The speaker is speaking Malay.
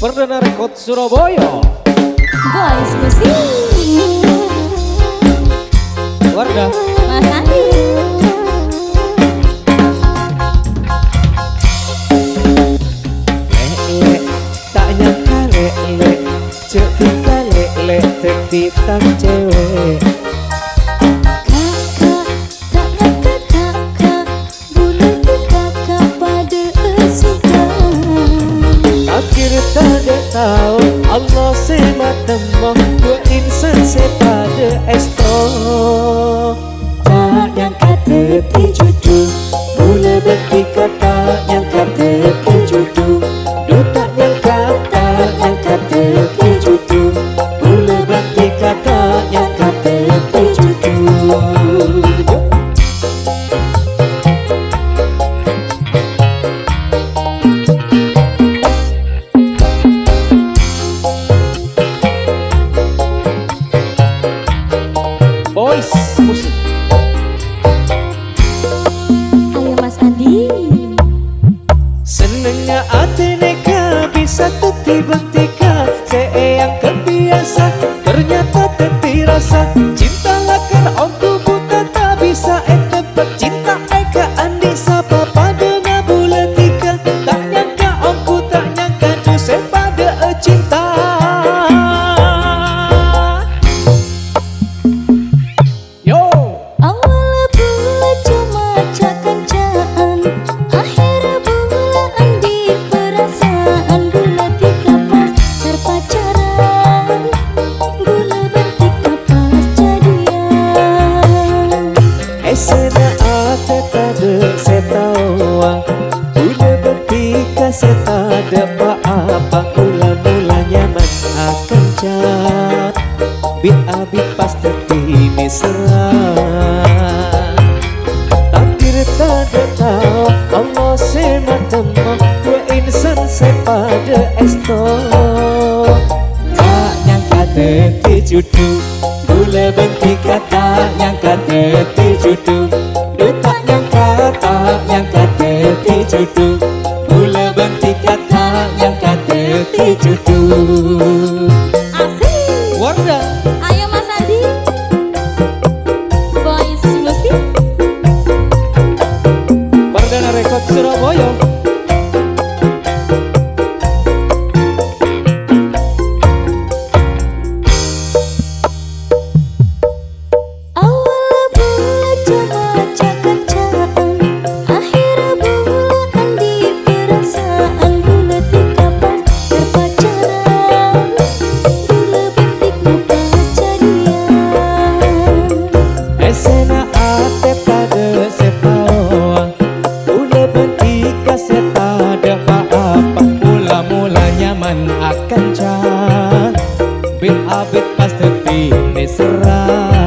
Perdana Rekod Surabaya. Boys Musik Wardah Mas Andi. Lek tak nyangka lek cek tika lek titang cewek. Kakak tak nyangka kakak bulan kakak pada suka. Akhir tak tahu Allah sematama dua insan sepada esto. Tak nyangka tepi jodoh Mula bertiga tak nyangka tepi jodoh. Duh tak nyangka tepi jodoh. Mula bertiga tak nyangka tepi jodoh. Boys Musik. Ayo Mas Andi. Senengnya hati neka bisa tiba-tiba seeyang kebiasa ternyata teti rasa cinta lakan aku buta tak bisa tebak cinta eka andi sapa pada ngabula tika tak nyangka aku tak nyangka tu sepada cinta. Yo Awal bulan cuma cak-cakan, akhir bulan di perasaan. Gula tiga pas car pacaran, gula bertiga pas jadian. esena ate tade setawa udah bertika setada apa mula nyaman akan cat bit abit pas teti serang takdir tade tahu Allah sematama dua insan sepada esto. Tak nyangka teti jodoh Bula bertiga tak nyangka teti jodoh. Duh tak nyangka teti jodoh. Bula bertiga tak nyangka teti jodoh. Asik. Wardah Ayo Mas Andi. Boys Musik. Perdana Rekod Surabaya. Awal bulan cuma cak-cakan, akhir bulan di perasaan. Gula tiga pas car pacaran, gula bertiga pas jadian. Esena ate pada setawa Ula bertiga setada apa mula nyaman akan cat bit abit pas teti serang